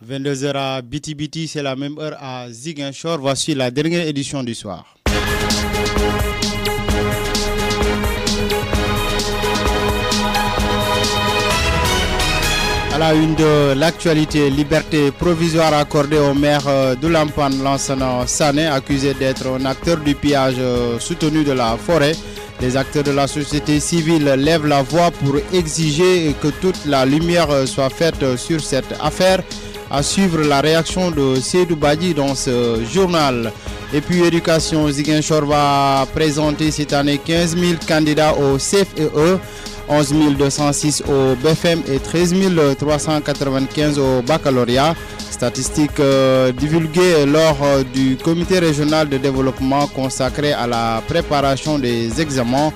22h à Biti, c'est la même heure à Ziguinchor. Voici la dernière édition du soir. À la une de l'actualité, liberté provisoire accordée au maire de Lampan, Lansana Sané, accusé d'être un acteur du pillage soutenu de la forêt. Les acteurs de la société civile lèvent la voix pour exiger que toute la lumière soit faite sur cette affaire. À suivre la réaction de Seydou Badji dans ce journal. Et puis éducation, Ziguinchor va présenter cette année 15 000 candidats au CFEE, 11 206 au BFM et 13 395 au baccalauréat. Statistiques divulguées lors du comité régional de développement consacré à la préparation des examens.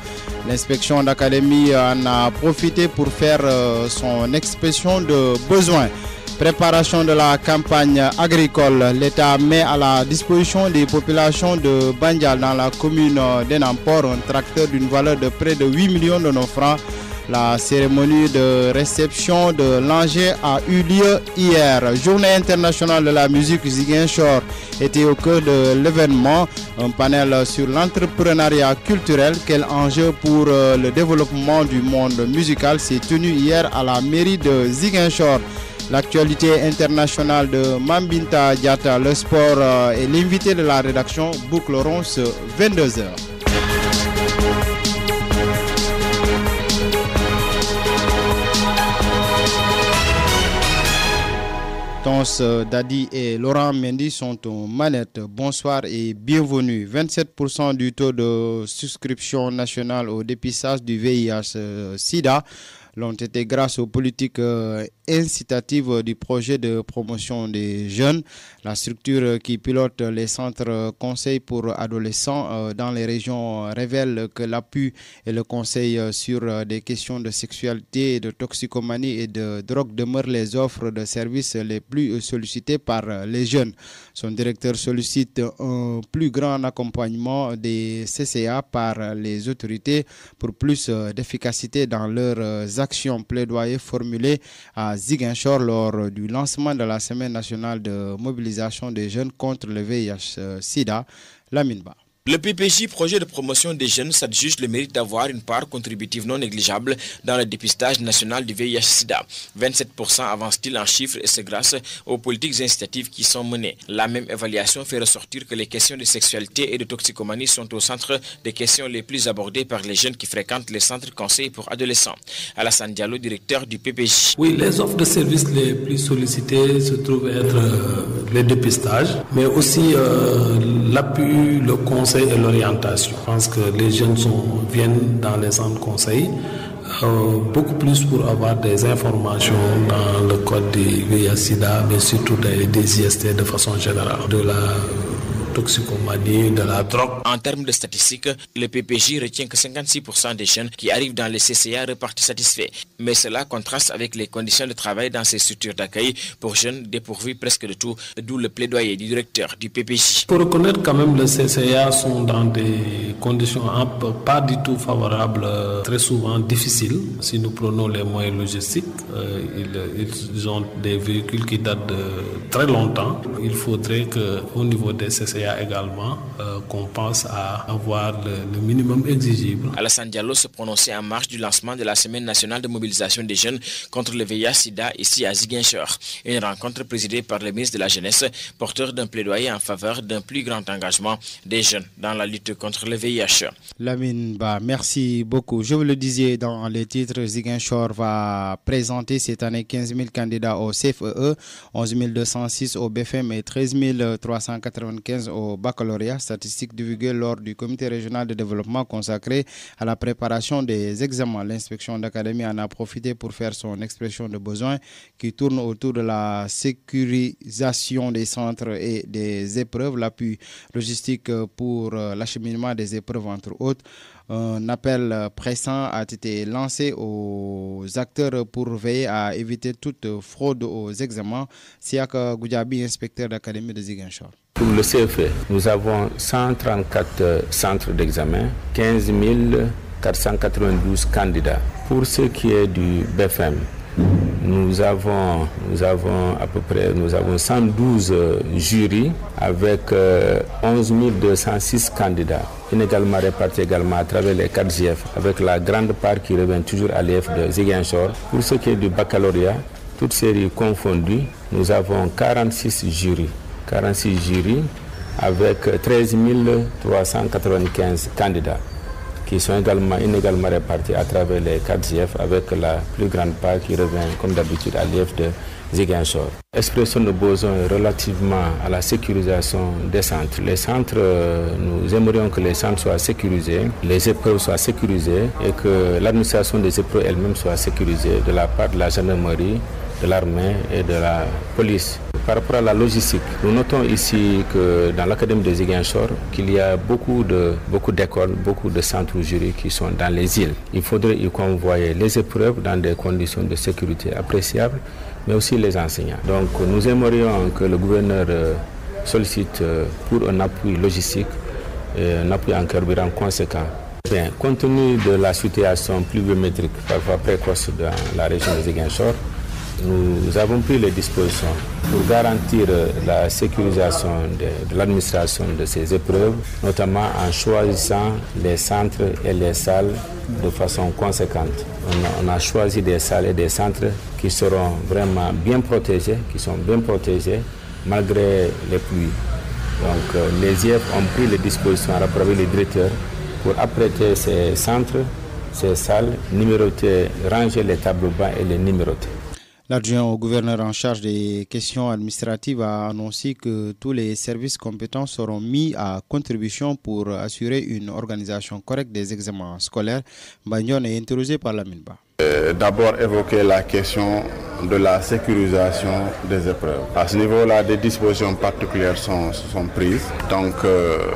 L'inspection d'académie en a profité pour faire son expression de besoin. Préparation de la campagne agricole, l'État met à la disposition des populations de Bandial dans la commune d'Enampor un tracteur d'une valeur de près de 8 millions de nos francs. La cérémonie de réception de l'Angers a eu lieu hier. Journée internationale de la musique Ziguinchor était au cœur de l'événement. Un panel sur l'entrepreneuriat culturel, quel enjeu pour le développement du monde musical, s'est tenu hier à la mairie de Ziguinchor. L'actualité internationale de Mambinta Diatta, le sport et l'invité de la rédaction boucleront ce 22h. Tons Dadi et Laurent Mendy sont aux manettes. Bonsoir et bienvenue. 27% du taux de souscription nationale au dépistage du VIH-Sida l'ont été grâce aux politiques incitatives du projet de promotion des jeunes. La structure qui pilote les centres conseils pour adolescents dans les régions révèle que l'appui et le conseil sur des questions de sexualité, de toxicomanie et de drogue demeurent les offres de services les plus sollicitées par les jeunes. Son directeur sollicite un plus grand accompagnement des CCA par les autorités pour plus d'efficacité dans leurs actions. Plaidoyer formulé à Ziguinchor lors du lancement de la Semaine nationale de mobilisation des jeunes contre le VIH-Sida, Laminba. Le PPJ, projet de promotion des jeunes, s'adjuge le mérite d'avoir une part contributive non négligeable dans le dépistage national du VIH-Sida. 27% avance-t-il en chiffres et c'est grâce aux politiques incitatives qui sont menées. La même évaluation fait ressortir que les questions de sexualité et de toxicomanie sont au centre des questions les plus abordées par les jeunes qui fréquentent les centres conseils pour adolescents. Alassane Diallo, directeur du PPJ. Oui, les offres de services les plus sollicitées se trouvent être le dépistage, mais aussi l'appui, le conseil et l'orientation. Je pense que les jeunes viennent dans les centres conseils beaucoup plus pour avoir des informations dans le code du VIH-Sida, mais surtout des IST de façon générale, de la toxicomanie, de la drogue. En termes de statistiques, le PPJ retient que 56% des jeunes qui arrivent dans les CCA repartent satisfaits. Mais cela contraste avec les conditions de travail dans ces structures d'accueil pour jeunes dépourvus presque de tout, d'où le plaidoyer du directeur du PPJ. Il faut reconnaître quand même que les CCA sont dans des conditions pas du tout favorables, très souvent difficiles. Si nous prenons les moyens logistiques, ils ont des véhicules qui datent de très longtemps. Il faudrait qu'au niveau des CCA également, qu'on pense à avoir le minimum exigible. Alassane Diallo se prononçait en marge du lancement de la Semaine nationale de mobilisation des jeunes contre le VIH-Sida ici à Ziguinchor. Une rencontre présidée par le ministre de la Jeunesse, porteur d'un plaidoyer en faveur d'un plus grand engagement des jeunes dans la lutte contre le VIH. Lamine Ba, merci beaucoup. Je vous le disais dans les titres, Ziguinchor va présenter cette année 15 000 candidats au CFEE, 11 206 au BFM et 13 395 au baccalauréat. Statistiques divulguées lors du comité régional de développement consacré à la préparation des examens. L'inspection d'académie en a profité pour faire son expression de besoin qui tourne autour de la sécurisation des centres et des épreuves, l'appui logistique pour l'acheminement des épreuves entre autres. Un appel pressant a été lancé aux acteurs pour veiller à éviter toute fraude aux examens. Siak Goudjabi, inspecteur d'académie de Ziguinchor. Pour le CFE, nous avons 134 centres d'examen, 15 492 candidats. Pour ce qui est du BFM, nous avons 112 jurys avec 11 206 candidats, inégalement répartis également à travers les 4 GF, avec la grande part qui revient toujours à l'EF de Ziguinchor. Pour ce qui est du baccalauréat, toutes séries confondues, nous avons 46 jurys avec 13 395 candidats qui sont inégalement répartis à travers les 4 GF avec la plus grande part qui revient comme d'habitude à l'EF de Ziguinchor. Expression de besoin relativement à la sécurisation des centres. Les centres, nous aimerions que les centres soient sécurisés, les épreuves soient sécurisées et que l'administration des épreuves elle-même soit sécurisée de la part de la gendarmerie, de l'armée et de la police. Par rapport à la logistique, nous notons ici que dans l'académie de Ziguinchor, qu'il y a beaucoup d'écoles, beaucoup de centres juridiques qui sont dans les îles. Il faudrait y convoyer les épreuves dans des conditions de sécurité appréciables, mais aussi les enseignants. Donc nous aimerions que le gouverneur sollicite pour un appui logistique, un appui en carburant conséquent. Bien, compte tenu de la situation pluviométrique parfois précoce dans la région de Ziguinchor, nous avons pris les dispositions pour garantir la sécurisation de l'administration de ces épreuves, notamment en choisissant les centres et les salles de façon conséquente. On a choisi des salles et des centres qui seront vraiment bien protégés, malgré les pluies. Donc les IEF ont pris les dispositions en rapport avec les directeurs pour apprêter ces centres, ces salles, numéroter, ranger les tableaux bancs et les numéroter. L'adjoint au gouverneur en charge des questions administratives a annoncé que tous les services compétents seront mis à contribution pour assurer une organisation correcte des examens scolaires. Bagnon est interrogé par la Minba. D'abord évoquer la question de la sécurisation des épreuves. À ce niveau-là, des dispositions particulières sont prises. Donc,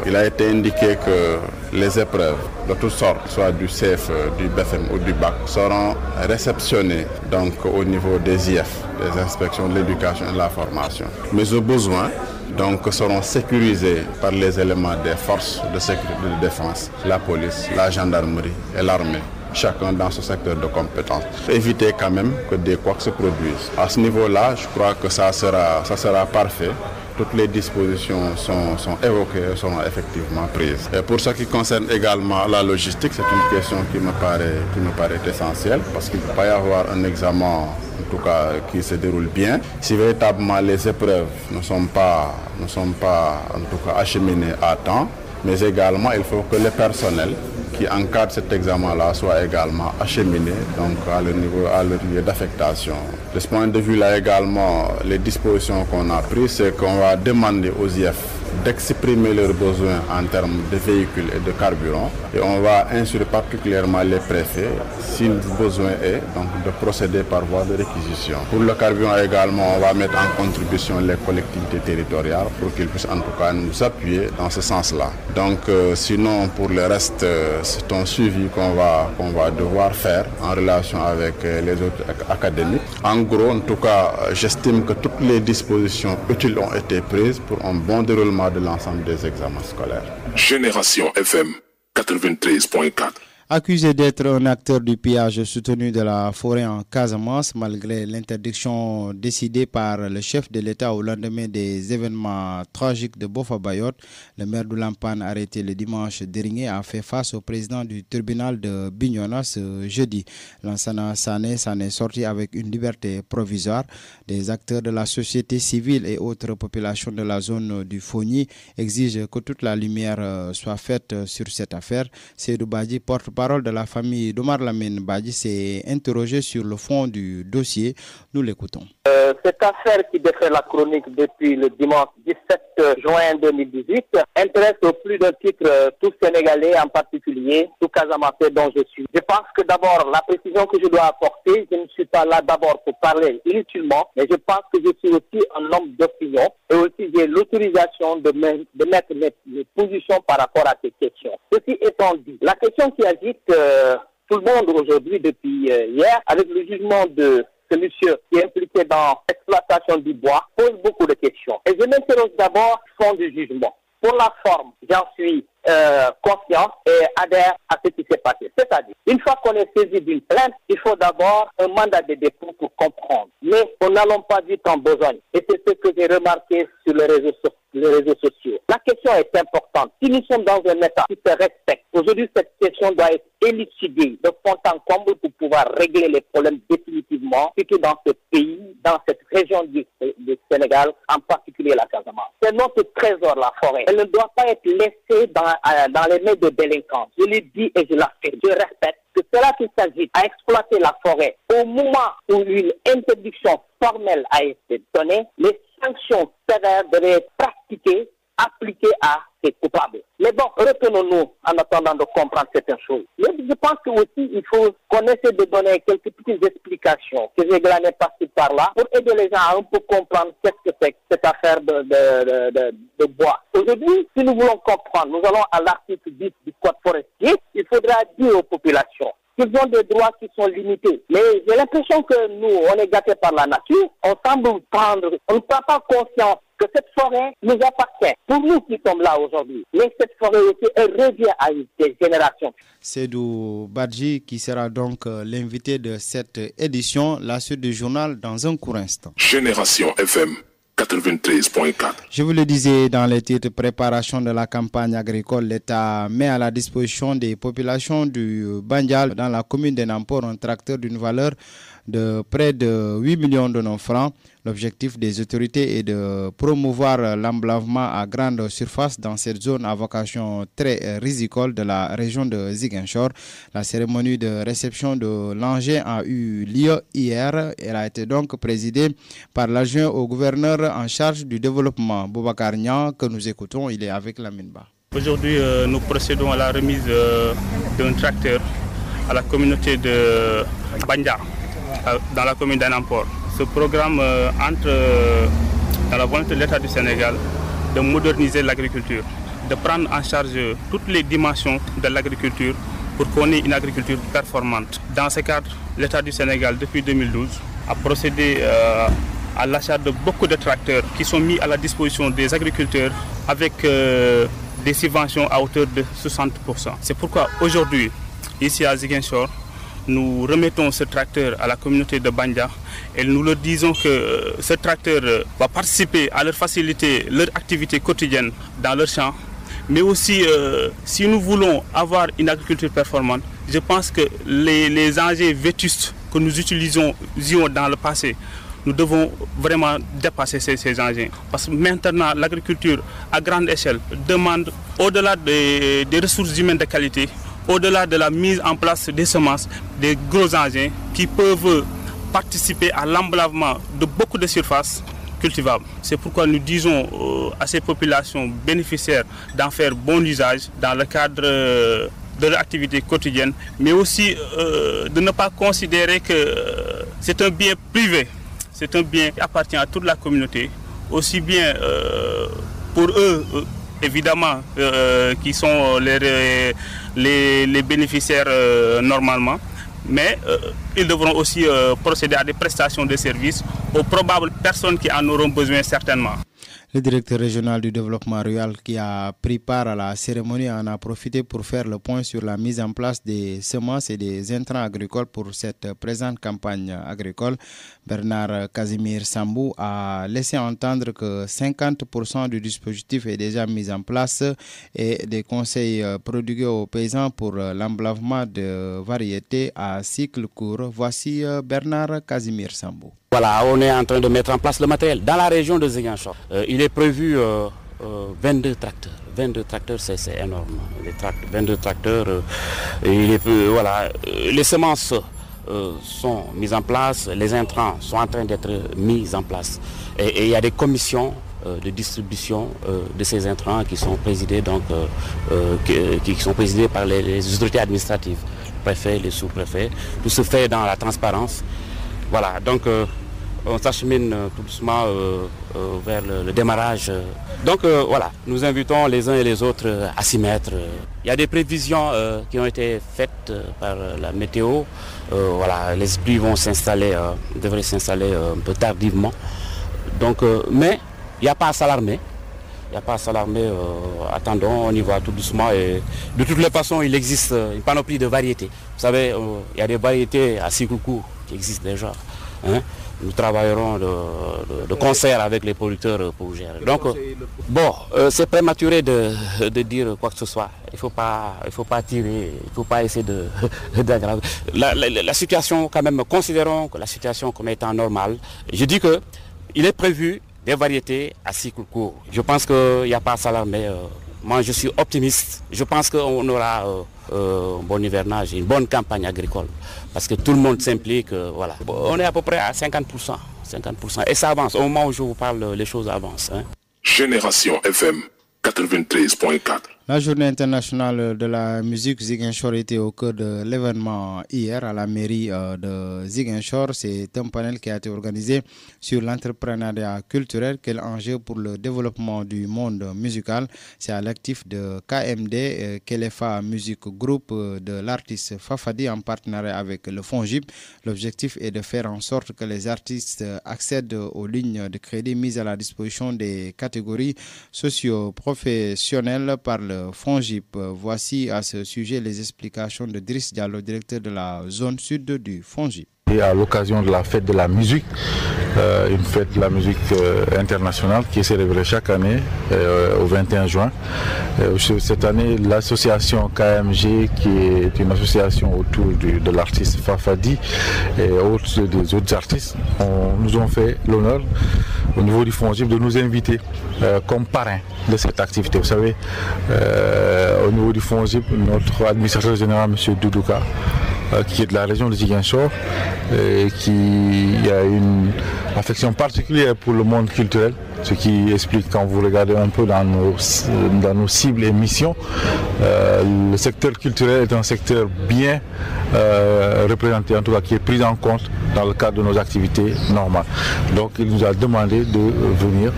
il a été indiqué que les épreuves de toutes sortes, soit du CFE, du BFM ou du BAC, seront réceptionnées donc, au niveau des IF, des inspections de l'éducation et de la formation. Mais au besoin, donc, seront sécurisés par les éléments des forces de sécurité et de défense, la police, la gendarmerie et l'armée. Chacun dans ce secteur de compétences. Éviter quand même que des couacs se produisent. À ce niveau-là, je crois que ça sera parfait. Toutes les dispositions sont évoquées, seront effectivement prises. Et pour ce qui concerne également la logistique, c'est une question qui me paraît essentielle parce qu'il ne peut pas y avoir un examen en tout cas qui se déroule bien. Si véritablement les épreuves ne sont pas en tout cas acheminées à temps, mais également il faut que le personnel qui encadre cet examen-là soit également acheminé donc à leur lieu d'affectation. De ce point de vue-là également, les dispositions qu'on a prises, c'est qu'on va demander aux IF d'exprimer leurs besoins en termes de véhicules et de carburant. Et on va instruire particulièrement les préfets, si le besoin est, donc de procéder par voie de réquisition. Pour le carburant également, on va mettre en contribution les collectivités territoriales pour qu'ils puissent en tout cas nous appuyer dans ce sens-là. Donc sinon, pour le reste, c'est un suivi qu'on va devoir faire en relation avec les autres académiques. En gros, en tout cas, j'estime que toutes les dispositions utiles ont été prises pour un bon déroulement de l'ensemble des examens scolaires. Génération FM 93.4. Accusé d'être un acteur du pillage soutenu de la forêt en Casamance, malgré l'interdiction décidée par le chef de l'État au lendemain des événements tragiques de Bofa-Bayotte, le maire de Lampane, arrêté le dimanche dernier, a fait face au président du tribunal de Bignona ce jeudi. Lansana Sané s'en est sorti avec une liberté provisoire. Des acteurs de la société civile et autres populations de la zone du Fogny exigent que toute la lumière soit faite sur cette affaire. Seydou Badji, porte-parole de la famille d'Omar Lamine Badji, s'est interrogé sur le fond du dossier. Nous l'écoutons. Cette affaire qui défait la chronique depuis le dimanche 17 juin 2018 intéresse au plus d'un titre tout Sénégalais, en particulier tout Casamançais dont je suis. Je pense que d'abord, la précision que je dois apporter, je ne suis pas là d'abord pour parler inutilement, mais je pense que je suis aussi un homme d'opinion et aussi j'ai l'autorisation de mettre mes positions par rapport à ces questions. Ceci étant dit, la question qui agite tout le monde aujourd'hui depuis hier, avec le jugement de ce monsieur qui est impliqué dans l'exploitation du bois, pose beaucoup de questions. Et je m'interroge d'abord au fond du jugement. Pour la forme, j'en suis conscience et adhèrent à ce qui s'est passé. C'est-à-dire, une fois qu'on est saisi d'une plainte, il faut d'abord un mandat de dépôt pour comprendre. Mais nous n'allons pas vite en besogne. Et c'est ce que j'ai remarqué sur les réseaux sociaux. La question est importante. Si nous sommes dans un État qui se respecte, aujourd'hui cette question doit être élucidée de fond en comble pour pouvoir régler les problèmes définitivement, surtout dans ce pays, dans cette région du Sénégal, en particulier la Casamance. C'est notre trésor, la forêt. Elle ne doit pas être laissée dans les mains de délinquants. Je le dis et je l'affirme. Je répète que c'est là qu'il s'agit à exploiter la forêt. Au moment où une interdiction formelle a été donnée, les sanctions sévères devraient être pratiquées, appliquées à ces coupables. Mais bon, retenons-nous en attendant de comprendre certaines choses. Mais je pense que aussi il faut qu'on essaie de donner quelques petites explications que j'ai glanées par-ci par-là pour aider les gens à un peu comprendre qu'est-ce que c'est que cette affaire de bois. Aujourd'hui, si nous voulons comprendre, nous allons à l'article 10 du Code forestier, il faudra dire aux populations qu'ils ont des droits qui sont limités. Mais j'ai l'impression que nous, on est gâtés par la nature, on ne prend pas conscience que cette forêt nous appartient. Pour nous qui sommes là aujourd'hui, mais cette forêt aussi, elle revient à des générations. Seydou Badji qui sera donc l'invité de cette édition. La suite du journal dans un court instant. Génération FM 93.4. Je vous le disais dans les titres, préparation de la campagne agricole, l'État met à la disposition des populations du Bandial dans la commune de Nampor un tracteur d'une valeur de près de 8 millions de francs. L'objectif des autorités est de promouvoir l'emblavement à grande surface dans cette zone à vocation très risicole de la région de Ziguinchor. La cérémonie de réception de l'engin a eu lieu hier. Elle a été donc présidée par l'adjoint au gouverneur en charge du développement, Boubacar Niang, que nous écoutons. Il est avec Lamine Ba. Aujourd'hui, nous procédons à la remise d'un tracteur à la communauté de Bandia, dans la commune d'Anampor. Ce programme entre dans la volonté de l'État du Sénégal de moderniser l'agriculture, de prendre en charge toutes les dimensions de l'agriculture pour qu'on ait une agriculture performante. Dans ce cadre, l'État du Sénégal, depuis 2012, a procédé à l'achat de beaucoup de tracteurs qui sont mis à la disposition des agriculteurs avec des subventions à hauteur de 60%. C'est pourquoi aujourd'hui, ici à Ziguinchor, nous remettons ce tracteur à la communauté de Bandia et nous leur disons que ce tracteur va participer à leur faciliter leur activité quotidienne dans leur champ. Mais aussi, si nous voulons avoir une agriculture performante, je pense que les engins vétustes que nous utilisions dans le passé, nous devons vraiment dépasser ces engins. Parce que maintenant, l'agriculture à grande échelle demande, au-delà des ressources humaines de qualité, au-delà de la mise en place des semences, des gros engins qui peuvent participer à l'emblavement de beaucoup de surfaces cultivables. C'est pourquoi nous disons à ces populations bénéficiaires d'en faire bon usage dans le cadre de leur activité quotidienne, mais aussi de ne pas considérer que c'est un bien privé, c'est un bien qui appartient à toute la communauté, aussi bien pour eux, évidemment, qui sont les bénéficiaires normalement, mais ils devront aussi procéder à des prestations de services aux probables personnes qui en auront besoin certainement. Le directeur régional du développement rural qui a pris part à la cérémonie en a profité pour faire le point sur la mise en place des semences et des intrants agricoles pour cette présente campagne agricole. Bernard Casimir Sambou a laissé entendre que 50% du dispositif est déjà mis en place et des conseils prodigués aux paysans pour l'emblavement de variétés à cycle court. Voici Bernard Casimir Sambou. Voilà, on est en train de mettre en place le matériel. Dans la région de Ziguinchor, il est prévu 22 tracteurs. 22 tracteurs, c'est énorme. 22 tracteurs, voilà, les semences sont mises en place, les intrants sont en train d'être mis en place. Et il y a des commissions de distribution de ces intrants qui sont présidées, qui sont présidées par les autorités administratives, les préfets, les sous-préfets. Tout se fait dans la transparence. Voilà, donc on s'achemine tout doucement vers le démarrage. Donc voilà, nous invitons les uns et les autres à s'y mettre. Il y a des prévisions qui ont été faites par la météo. Voilà, les pluies vont devraient s'installer un peu tardivement. Donc, mais il n'y a pas à s'alarmer. Il n'y a pas à s'alarmer, attendons, on y va tout doucement. Et de toutes les façons, il existe une panoplie de variétés. Vous savez, il y a des variétés à cycle court qui existent déjà. Hein. Nous travaillerons de concert avec les producteurs pour gérer. Donc, c'est prématuré de dire quoi que ce soit. Il ne faut pas tirer, il ne faut pas essayer d'aggraver. La situation, quand même, considérons que la situation comme étant normale. Je dis qu'il est prévu des variétés à cycle court. Je pense qu'il n'y a pas à s'alarmer. Moi, je suis optimiste. Je pense qu'on aura un bon hivernage, une bonne campagne agricole. Parce que tout le monde s'implique. Voilà. On est à peu près à 50%. Et ça avance. Au moment où je vous parle, les choses avancent. Hein. Génération FM 93.4. La journée internationale de la musique Ziguinchor était au cœur de l'événement hier à la mairie de Ziguinchor. C'est un panel qui a été organisé sur l'entrepreneuriat culturel, quel enjeu pour le développement du monde musical. C'est à l'actif de KMD, Kelefa Music Group, de l'artiste Fafadi en partenariat avec le FONGIP. L'objectif est de faire en sorte que les artistes accèdent aux lignes de crédit mises à la disposition des catégories socio-professionnelles par le FONGIP. Voici à ce sujet les explications de Driss Diallo, directeur de la zone sud du FONGIP. Et à l'occasion de la fête de la musique, une fête de la musique internationale qui est célébrée chaque année au 21 juin. Cette année, l'association KMG, qui est une association autour de l'artiste Fafadi et des autres artistes, nous ont fait l'honneur au niveau du FONGIP de nous inviter comme parrain de cette activité. Vous savez, au niveau du FONGIP, notre administrateur général, M. Doudouka, qui est de la région de Ziguinchor et qui a une affection particulière pour le monde culturel, ce qui explique, quand vous regardez un peu dans nos cibles et missions, le secteur culturel est un secteur bien représenté, en tout cas qui est pris en compte dans le cadre de nos activités normales. Donc il nous a demandé de venir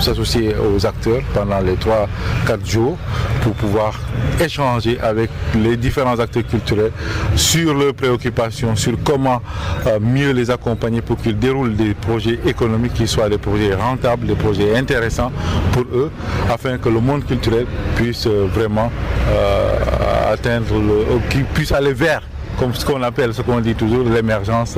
s'associer aux acteurs pendant les 3-4 jours pour pouvoir échanger avec les différents acteurs culturels sur leurs préoccupations, sur comment mieux les accompagner pour qu'ils déroulent des projets économiques qui soient des projets rentables, des projets intéressants pour eux, afin que le monde culturel puisse vraiment atteindre, qu'il puisse aller vers, comme ce qu'on appelle, ce qu'on dit toujours, l'émergence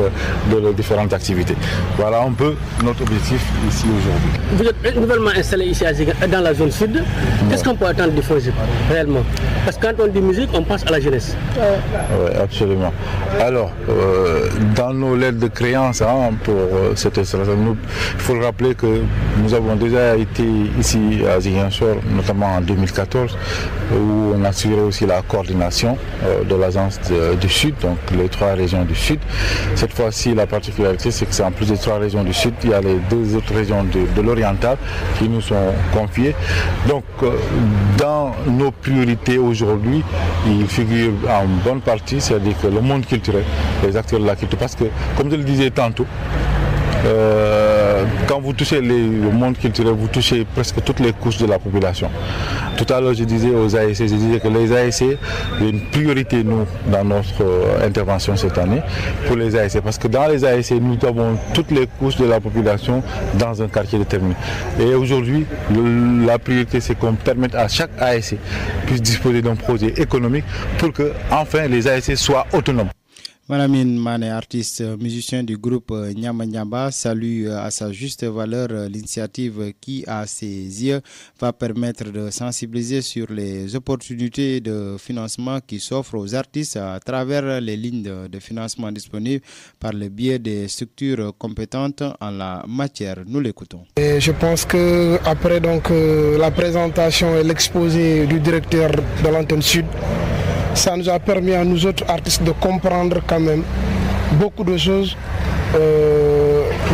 de différentes activités. Voilà un peu notre objectif ici aujourd'hui. Vous êtes nouvellement installé ici à Ziguinchor, dans la zone sud. Qu'est-ce qu'on peut attendre du FONGIP réellement? Parce que quand on dit musique, on pense à la jeunesse. Oui, absolument. Alors, dans nos lettres de créance pour cette installation, il faut le rappeler que nous avons déjà été ici à Ziguinchor, notamment en 2014, où on a assuré aussi la coordination de l'agence du Sud, donc les 3 régions du Sud. Cette fois-ci, la particularité, c'est que c'est en plus des 3 régions du Sud, il y a les 2 autres régions de l'Oriental qui nous sont confiées. Donc, dans nos priorités aujourd'hui, il figure en bonne partie, c'est-à-dire que le monde culturel, les acteurs de la culture, parce que, comme je le disais tantôt, quand vous touchez le monde culturel, vous touchez presque toutes les couches de la population. Tout à l'heure, je disais aux ASC, que les ASC, il y a une priorité, nous, dans notre intervention cette année, pour les ASC. Parce que dans les ASC, nous avons toutes les couches de la population dans un quartier déterminé. Et aujourd'hui, la priorité, c'est qu'on permette à chaque ASC puisse disposer d'un projet économique pour que, enfin, les ASC soient autonomes. Malamine Mané, artiste musicien du groupe Nyama Nyamba, salue à sa juste valeur l'initiative qui, à ses yeux, va permettre de sensibiliser sur les opportunités de financement qui s'offrent aux artistes à travers les lignes de financement disponibles par le biais des structures compétentes en la matière. Nous l'écoutons. Et je pense qu'après la présentation et l'exposé du directeur de l'antenne Sud, ça nous a permis à nous autres artistes de comprendre quand même beaucoup de choses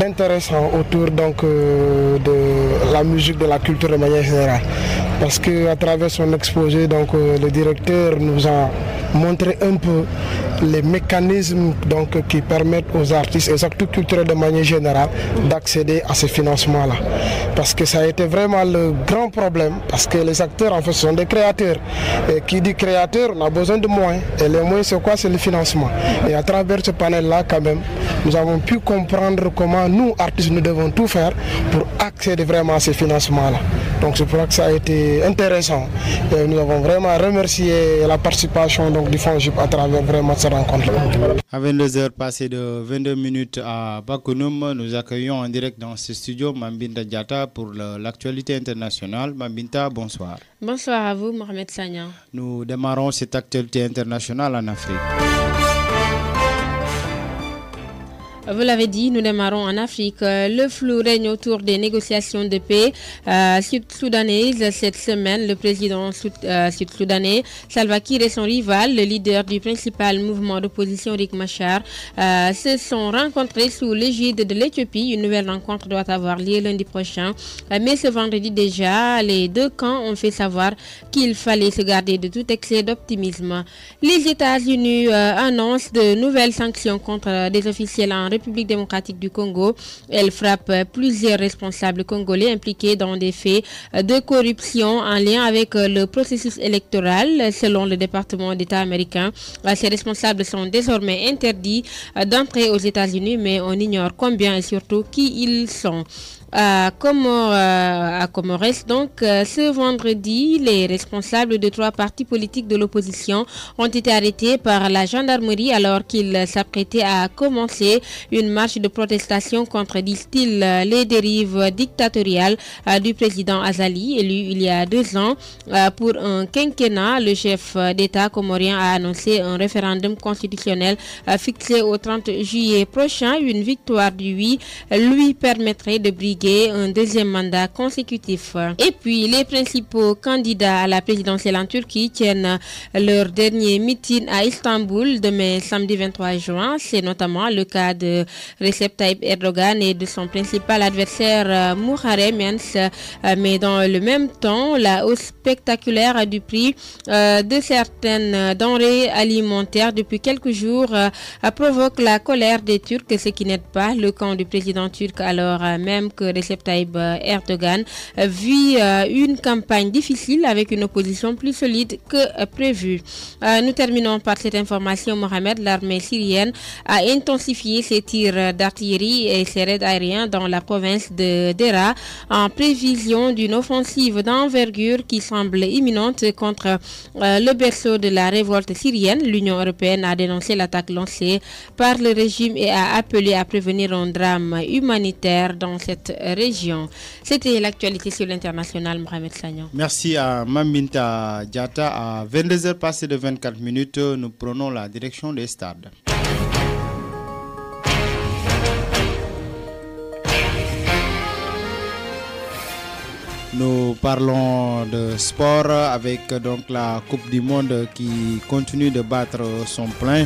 d'intéressant autour de la musique, de la culture de manière générale. parce qu'à travers son exposé, donc, le directeur nous a montré un peu les mécanismes donc, qui permettent aux artistes et aux acteurs culturels de manière générale d'accéder à ces financements-là. Parce que ça a été vraiment le grand problème, parce que les acteurs en fait sont des créateurs. Et qui dit créateur, on a besoin de moyens. Et les moyens c'est quoi? C'est le financement. Et à travers ce panel-là quand même, nous avons pu comprendre comment nous, artistes, nous devons tout faire pour accéder vraiment à ces financements-là. Donc c'est pour ça que ça a été intéressant. Et nous avons vraiment remercié la participation donc, du FONGIP à travers vraiment cette rencontre. À 22h passées de 22 minutes à Bakounoum, nous accueillons en direct dans ce studio Mambinta Diatta pour l'actualité internationale. Mambinta, bonsoir. Bonsoir à vous, Mohamed Sagna. Nous démarrons cette actualité internationale en Afrique. Vous l'avez dit, nous démarrons en Afrique. Le flou règne autour des négociations de paix sud-soudanaises. Cette semaine, le président sud-soudanais Salva Kiir et son rival, le leader du principal mouvement d'opposition Riek Machar, se sont rencontrés sous l'égide de l'Éthiopie. Une nouvelle rencontre doit avoir lieu lundi prochain. Mais ce vendredi déjà, les deux camps ont fait savoir qu'il fallait se garder de tout excès d'optimisme. Les États-Unis annoncent de nouvelles sanctions contre des officiels en République démocratique du Congo. Elle frappe plusieurs responsables congolais impliqués dans des faits de corruption en lien avec le processus électoral. Selon le département d'État américain, ces responsables sont désormais interdits d'entrer aux États-Unis, mais on ignore combien et surtout qui ils sont. À Comores, donc, ce vendredi, les responsables de 3 partis politiques de l'opposition ont été arrêtés par la gendarmerie alors qu'ils s'apprêtaient à commencer une marche de protestation contre, disent-ils, les dérives dictatoriales du président Azali, élu il y a 2 ans. Pour un quinquennat, le chef d'État comorien a annoncé un référendum constitutionnel fixé au 30 juillet prochain. Une victoire du oui lui permettrait de briguer un deuxième mandat consécutif. Et puis, les principaux candidats à la présidentielle en Turquie tiennent leur dernier meeting à Istanbul demain samedi 23 juin. C'est notamment le cas de Recep Tayyip Erdogan et de son principal adversaire Muharrem Yans. Mais dans le même temps, la hausse spectaculaire du prix de certaines denrées alimentaires depuis quelques jours provoque la colère des Turcs, ce qui n'aide pas le camp du président turc alors même que Recep Tayyip Erdogan vit une campagne difficile avec une opposition plus solide que prévu. Nous terminons par cette information, Mohamed. L'armée syrienne a intensifié ses tirs d'artillerie et ses raids aériens dans la province de Dera en prévision d'une offensive d'envergure qui semble imminente contre le berceau de la révolte syrienne. L'Union européenne a dénoncé l'attaque lancée par le régime et a appelé à prévenir un drame humanitaire dans cette région. C'était l'actualité sur l'international, Mohamed Sagnan. Merci à Mambinta Diatta. À 22h passées de 24 minutes, nous prenons la direction des stades. Nous parlons de sport avec donc la Coupe du Monde qui continue de battre son plein.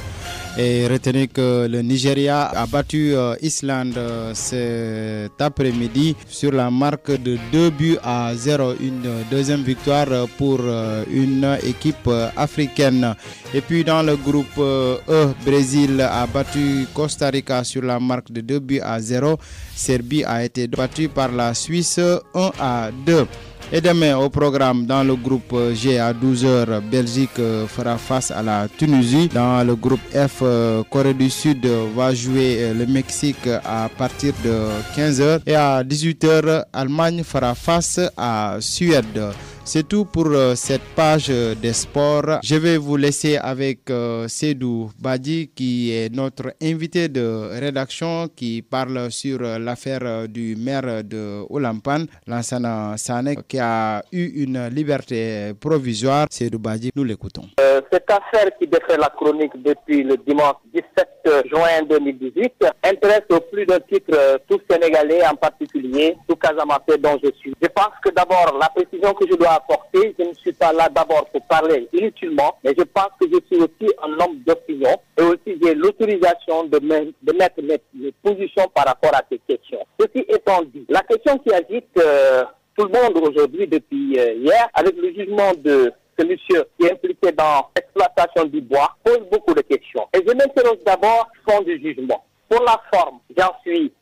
Et retenez que le Nigeria a battu Islande cet après-midi sur la marque de 2-0. Une deuxième victoire pour une équipe africaine. Et puis dans le groupe E, Brésil a battu Costa Rica sur la marque de 2-0. Serbie a été battue par la Suisse 1-2. Et demain au programme dans le groupe G à 12h, Belgique fera face à la Tunisie. Dans le groupe F, Corée du Sud va jouer le Mexique à partir de 15h. Et à 18h, Allemagne fera face à Suède. C'est tout pour cette page des sports. Je vais vous laisser avec Seydou Badji qui est notre invité de rédaction qui parle sur l'affaire du maire de Oulampan, Lansana Sané, qui a eu une liberté provisoire. Seydou Badji, nous l'écoutons. Cette affaire qui défait la chronique depuis le dimanche 17 juin 2018 intéresse au plus d'un titre tout Sénégalais, en particulier tout Casamançais dont je suis. Je pense que d'abord la précision que je dois apporter, je ne suis pas là d'abord pour parler inutilement, mais je pense que je suis aussi un homme d'opinion et aussi j'ai l'autorisation de mettre mes positions par rapport à ces questions. Ceci étant dit, la question qui agite Tout le monde aujourd'hui, depuis hier, avec le jugement de ce monsieur qui est impliqué dans l'exploitation du bois, pose beaucoup de questions. Et je m'interroge d'abord sur le fond du jugement. Pour la forme, j'en suis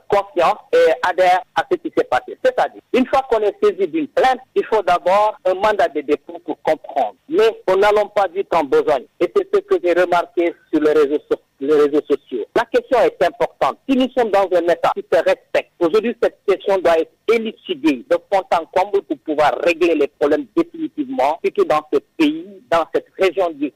conscient et adhère à ce qui s'est passé. C'est-à-dire, une fois qu'on est saisi d'une plainte, il faut d'abord un mandat de dépôt pour comprendre. Mais on n'allons pas vite en besogne. Et c'est ce que j'ai remarqué sur les réseaux sociaux. La question est importante. Si nous sommes dans un État qui se respecte, aujourd'hui cette question doit être élucidée de fond en comble pour pouvoir régler les problèmes définitivement, surtout dans ce pays, dans cette région du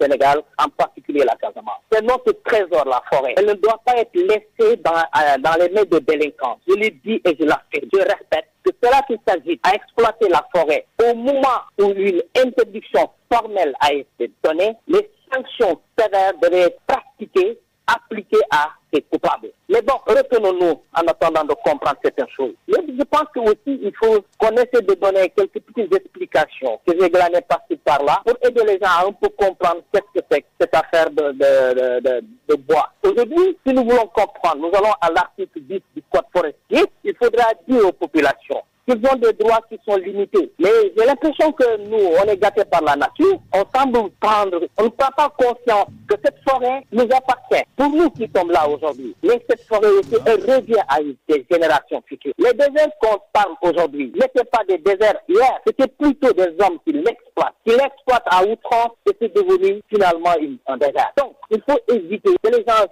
Sénégal, en particulier la Casamance. C'est notre trésor, la forêt. Elle ne doit pas être laissée dans les mains de délinquants. Je le dis et je l'affirme. Je répète que c'est là qu'il s'agit à exploiter la forêt. Au moment où une interdiction formelle a été donnée, les sanctions sévères devaient être pratiquées, appliquées à ces coupables. Mais bon, retenons-nous en attendant de comprendre certaines choses. Mais je pense que aussi il faut qu'on essaie de donner quelques petites explications que j'ai glanées par-ci par-là pour aider les gens à un peu comprendre qu'est-ce que c'est que cette affaire de bois. Aujourd'hui, si nous voulons comprendre, nous allons à l'article 10 du Code forestier, il faudra dire aux populations qu'ils ont des droits qui sont limités. Mais j'ai l'impression que nous, on est gâtés par la nature. On semble on ne prend pas conscience que cette forêt nous appartient. Pour nous qui sommes là aujourd'hui. Mais cette forêt aussi, elle revient à des générations futures. Les déserts qu'on parle aujourd'hui n'étaient pas des déserts hier. C'était plutôt des hommes qui l'exploitent à outrance et c'est devenu finalement un désert. Donc, il faut éviter que les gens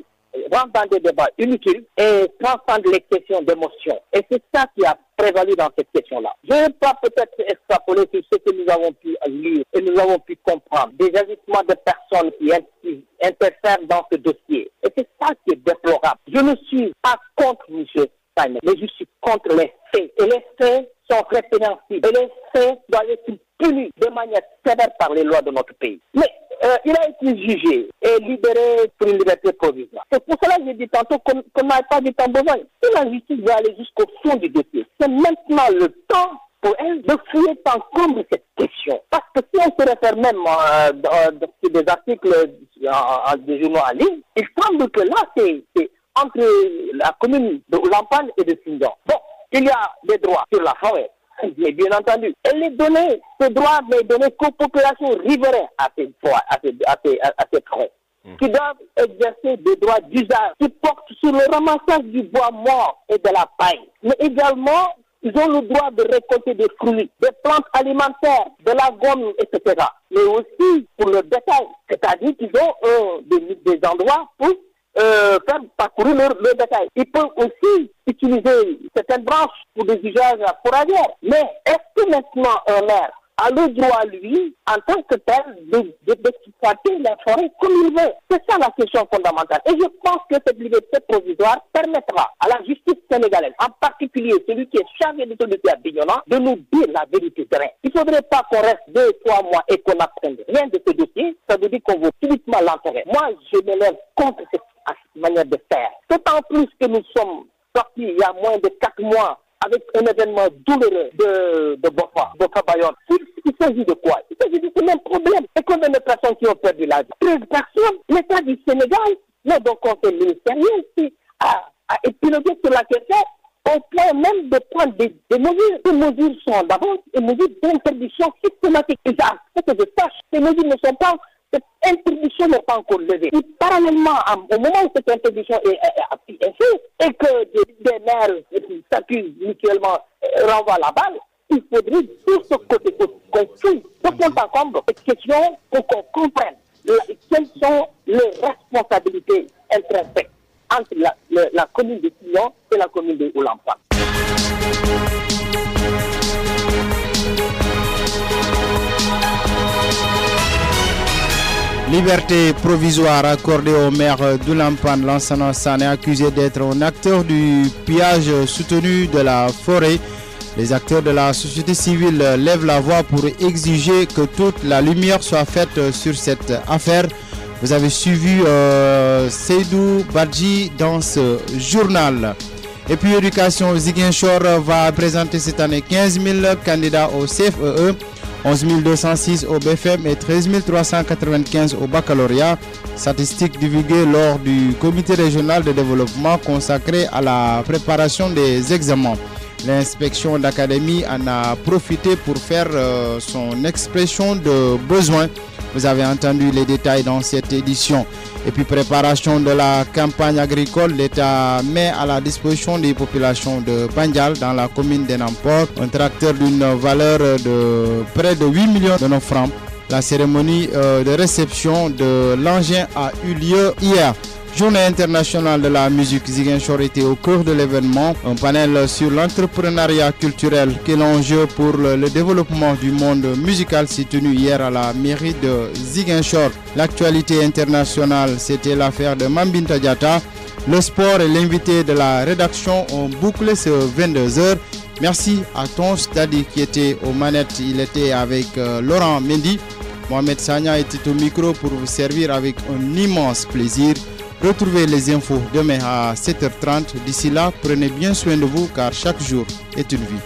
rentrent dans des débats inutiles et transcendent les questions d'émotion. Et c'est ça qui a prévalu dans cette question-là. Je ne vais pas peut-être extrapoler sur ce que nous avons pu lire et nous avons pu comprendre. Des agissements de personnes qui interfèrent dans ce dossier. Et c'est ça qui est déplorable. Je ne suis pas contre M. Simon, mais je suis contre les faits. Et les faits sont répréhensibles. Et les faits doivent être punis de manière sévère par les lois de notre pays. Mais il a été jugé et libéré pour une liberté provisoire. C'est pour cela que j'ai dit tantôt qu'on n'a pas du temps besoin. Si la justice va aller jusqu'au fond du dossier, c'est maintenant le temps pour elle de fouiller en comble cette question. Parce que si on se réfère même sur des articles des journaux en ligne, il semble que là, c'est entre la commune de Oulampan et de Sindian. Bon, il y a des droits sur la forêt. Mais bien entendu, elle est donnée, ce droit n'est donné qu'aux populations riveraines à ces forêts, qui doivent exercer des droits d'usage, qui portent sur le ramassage du bois mort et de la paille. Mais également, ils ont le droit de récolter des fruits, des plantes alimentaires, de la gomme, etc. Mais aussi pour le bétail, c'est-à-dire qu'ils ont des endroits pour faire parcourir le bétail. Ils peuvent aussi utiliser certaines branches pour des usages fourragères. Mais est-ce que maintenant un maire a le droit, lui, en tant que tel, d'exploiter la forêt comme il veut? C'est ça la question fondamentale. Et je pense que cette liberté provisoire permettra à la justice sénégalaise, en particulier celui qui est chargé de l'autorité à Bignona, de nous dire la vérité de rien. Il ne faudrait pas qu'on reste 2-3 mois et qu'on n'apprenne rien de ce dossier. Ça veut dire qu'on veut subitement l'enterrer. Moi, je m'élève contre cette manière de faire. D'autant plus que nous sommes sortis il y a moins de 4 mois avec un événement douloureux de Bofa Bayon. Il s'agit de quoi? Il s'agit de ce même problème. Et combien de personnes qui ont perdu la vie? 13 personnes. L'État du Sénégal, notre conseil ministériel, qui a épilogué sur la question au point même de prendre des mesures. Ces mesures sont d'abord des mesures d'interdiction systématique. Et ça, ce que je sache, ces mesures ne sont pas... Cette interdiction n'est pas encore levée. Et parallèlement, au moment où cette interdiction est faite et que des maires s'accusent mutuellement, renvoient la balle, il faudrait de ce côté qu'on fouille de fond en comble cette question pour qu'on comprenne quelles sont les responsabilités intrinsèques entre la commune de Sillon et la commune de Oulampan. Liberté provisoire accordée au maire d'Oulampan, Lansana Sané, accusé d'être un acteur du pillage soutenu de la forêt. Les acteurs de la société civile lèvent la voix pour exiger que toute la lumière soit faite sur cette affaire. Vous avez suivi Seydou Badji dans ce journal. Et puis Éducation Ziguinchor va présenter cette année 15 000 candidats au CFEE. 11 206 au BFM et 13 395 au baccalauréat. Statistiques divulguées lors du comité régional de développement consacré à la préparation des examens. L'inspection d'académie en a profité pour faire son expression de besoin. Vous avez entendu les détails dans cette édition. Et puis préparation de la campagne agricole, l'État met à la disposition des populations de Bandial dans la commune d'Enampor un tracteur d'une valeur de près de 8 millions de francs. La cérémonie de réception de l'engin a eu lieu hier. Journée internationale de la musique, Ziguinchor était au cœur de l'événement. Un panel sur l'entrepreneuriat culturel, quel enjeu pour le développement du monde musical s'est tenu hier à la mairie de Ziguinchor. L'actualité internationale, c'était l'affaire de Mambinta Diatta. Le sport et l'invité de la rédaction ont bouclé ce 22h. Merci à Ton Stadi qui était aux manettes. Il était avec Laurent Mendy. Mohamed Sagna était au micro pour vous servir avec un immense plaisir. Retrouvez les infos demain à 7h30. D'ici là, prenez bien soin de vous car chaque jour est une vie.